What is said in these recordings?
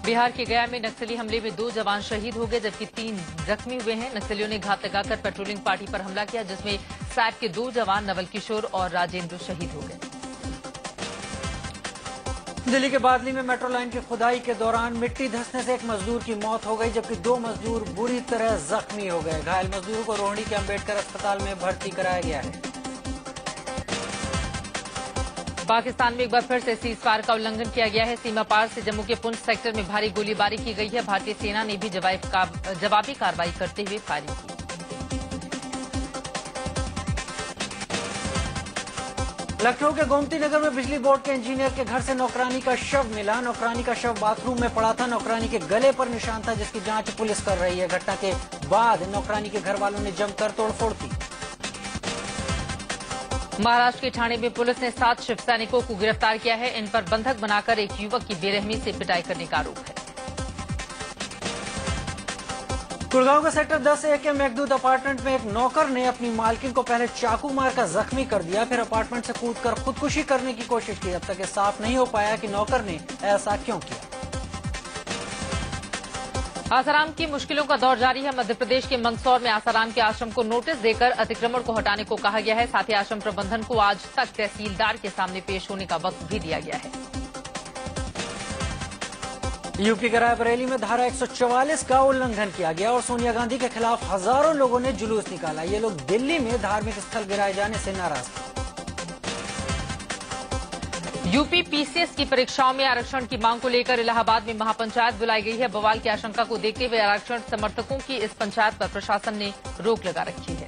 बिहार के गया में नक्सली हमले में 2 जवान शहीद हो गए जबकि 3 जख्मी हुए हैं। नक्सलियों ने घात लगाकर पेट्रोलिंग पार्टी पर हमला किया जिसमें सैप के 2 जवान नवल किशोर और राजेंद्र शहीद हो गए। दिल्ली के बादली में मेट्रो लाइन की खुदाई के दौरान मिट्टी धंसने से एक मजदूर की मौत हो गई जबकि 2 मजदूर बुरी तरह जख्मी हो गए। घायल मजदूरों को रोहिणी के अंबेडकर अस्पताल में भर्ती कराया गया है। पाकिस्तान में एक बार फिर से सीजफायर का उल्लंघन किया गया है। सीमा पार से जम्मू के पुंछ सेक्टर में भारी गोलीबारी की गई है। भारतीय सेना ने भी जवाबी कार्रवाई करते हुए फायरिंग की। लखनऊ के गोमती नगर में बिजली बोर्ड के इंजीनियर के घर से नौकरानी का शव मिला। नौकरानी का शव बाथरूम में पड़ा था। नौकरानी के गले पर निशान था जिसकी जांच पुलिस कर रही है। घटना के बाद नौकरानी के घर वालों ने जमकर तोड़फोड़ की। महाराष्ट्र के ठाणे में पुलिस ने 7 शिव सैनिकों को गिरफ्तार किया है। इन पर बंधक बनाकर एक युवक की बेरहमी से पिटाई करने का आरोप है। गुड़गांव के सेक्टर 10A के मेघदूत अपार्टमेंट में एक नौकर ने अपनी मालकिन को पहले चाकू मारकर जख्मी कर दिया, फिर अपार्टमेंट से कूदकर खुदकुशी करने की कोशिश की। अब तक ये साफ नहीं हो पाया कि नौकर ने ऐसा क्यों किया। आसाराम की मुश्किलों का दौर जारी है। मध्य प्रदेश के मंदसौर में आसाराम के आश्रम को नोटिस देकर अतिक्रमण को हटाने को कहा गया है। साथ ही आश्रम प्रबंधन को आज तक तहसीलदार के सामने पेश होने का वक्त भी दिया गया है। यूपी के रायबरेली में धारा 144 का उल्लंघन किया गया और सोनिया गांधी के खिलाफ हजारों लोगों ने जुलूस निकाला। ये लोग दिल्ली में धार्मिक स्थल गिराए जाने से नाराज थे। यूपी पीसीएस की परीक्षाओं में आरक्षण की मांग को लेकर इलाहाबाद में महापंचायत बुलाई गई है। बवाल की आशंका को देखते हुए आरक्षण समर्थकों की इस पंचायत पर प्रशासन ने रोक लगा रखी है।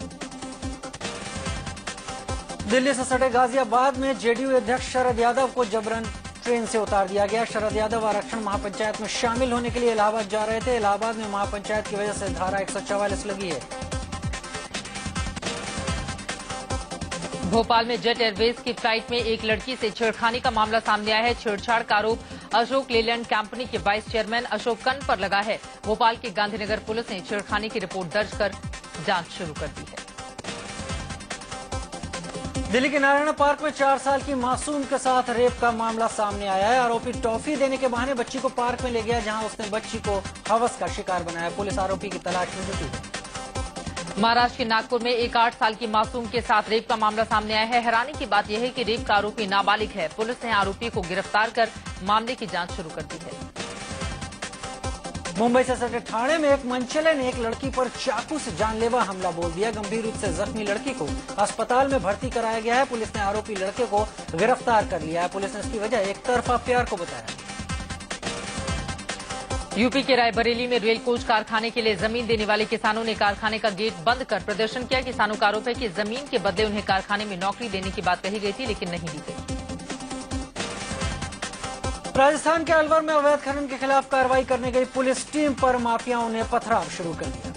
दिल्ली से सटे गाजियाबाद में जेडीयू अध्यक्ष शरद यादव को जबरन ट्रेन से उतार दिया गया। शरद यादव आरक्षण महापंचायत में शामिल होने के लिए इलाहाबाद जा रहे थे। इलाहाबाद में महापंचायत की वजह से धारा 144 लगी है। भोपाल में जेट एयरवेज की फ्लाइट में एक लड़की से छेड़खानी का मामला सामने आया है। छेड़छाड़ का आरोप अशोक लेलैंड कंपनी के वाइस चेयरमैन अशोक कन पर लगा है। भोपाल की गांधीनगर पुलिस ने छेड़खानी की रिपोर्ट दर्ज कर जांच शुरू कर दी है। दिल्ली के नारायण पार्क में 4 साल की मासूम के साथ रेप का मामला सामने आया है। आरोपी टॉफी देने के बहाने बच्ची को पार्क में ले गया जहां उसने बच्ची को हवस का शिकार बनाया। पुलिस आरोपी की तलाश में जुटी है। महाराष्ट्र के नागपुर में एक 8 साल की मासूम के साथ रेप का मामला सामने आया है। हैरानी की बात यह है कि रेप का आरोपी नाबालिग है। पुलिस ने आरोपी को गिरफ्तार कर मामले की जांच शुरू कर दी है। मुंबई से सटे ठाणे में एक मनचले ने एक लड़की पर चाकू से जानलेवा हमला बोल दिया। गंभीर रूप से जख्मी लड़की को अस्पताल में भर्ती कराया गया है। पुलिस ने आरोपी लड़के को गिरफ्तार कर लिया है। पुलिस ने इसकी वजह एक तरफा प्यार को बताया। यूपी के रायबरेली में रेल कोच कारखाने के लिए जमीन देने वाले किसानों ने कारखाने का गेट बंद कर प्रदर्शन किया। किसानों का आरोप है कि जमीन के बदले उन्हें कारखाने में नौकरी देने की बात कही गई थी लेकिन नहीं दी गई। राजस्थान के अलवर में अवैध खनन के खिलाफ कार्रवाई करने गई पुलिस टीम पर माफियाओं ने पथराव शुरू कर दिया।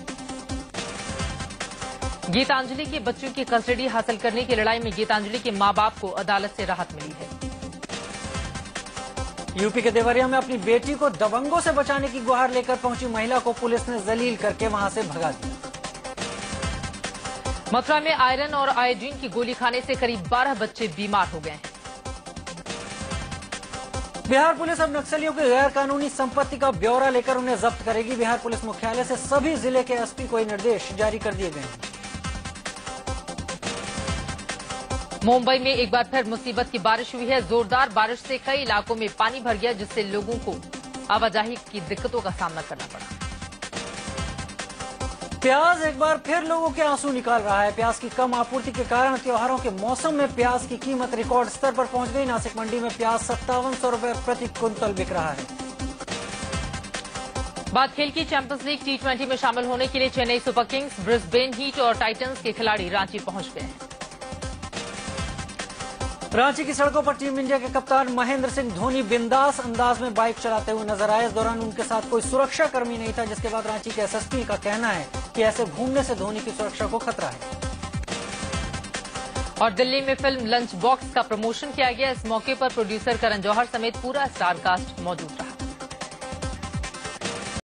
गीतांजलि के बच्चों की कस्टडी हासिल करने की लड़ाई में गीतांजलि के मां बाप को अदालत से राहत मिली है। यूपी के देवरिया में अपनी बेटी को दबंगों से बचाने की गुहार लेकर पहुंची महिला को पुलिस ने जलील करके वहां से भगा दिया। मथुरा में आयरन और आयोडीन की गोली खाने से करीब 12 बच्चे बीमार हो गए हैं। बिहार पुलिस अब नक्सलियों की गैर कानूनी संपत्ति का ब्यौरा लेकर उन्हें जब्त करेगी। बिहार पुलिस मुख्यालय से सभी जिले के एसपी को निर्देश जारी कर दिए गए हैं। मुंबई में एक बार फिर मुसीबत की बारिश हुई है। जोरदार बारिश से कई इलाकों में पानी भर गया जिससे लोगों को आवाजाही की दिक्कतों का सामना करना पड़ा। प्याज एक बार फिर लोगों के आंसू निकाल रहा है। प्याज की कम आपूर्ति के कारण त्योहारों के मौसम में प्याज की कीमत रिकॉर्ड स्तर पर पहुंच गई। नासिक मंडी में प्याज 5700 रुपए प्रति क्विंटल बिक रहा है। बात खेल की चैंपियंस लीग T20 में शामिल होने के लिए Chennai super Kings, Brisbane heat और टाइटंस के खिलाड़ी रांची पहुंच गए हैं। रांची की सड़कों पर टीम इंडिया के कप्तान महेंद्र सिंह धोनी बिंदास अंदाज में बाइक चलाते हुए नजर आए। इस दौरान उनके साथ कोई सुरक्षा कर्मी नहीं था जिसके बाद रांची के एसएसपी का कहना है कि ऐसे घूमने से धोनी की सुरक्षा को खतरा है। और दिल्ली में फिल्म लंच बॉक्स का प्रमोशन किया गया। इस मौके पर प्रोड्यूसर करण जौहर समेत पूरा स्टार कास्ट मौजूद रहा।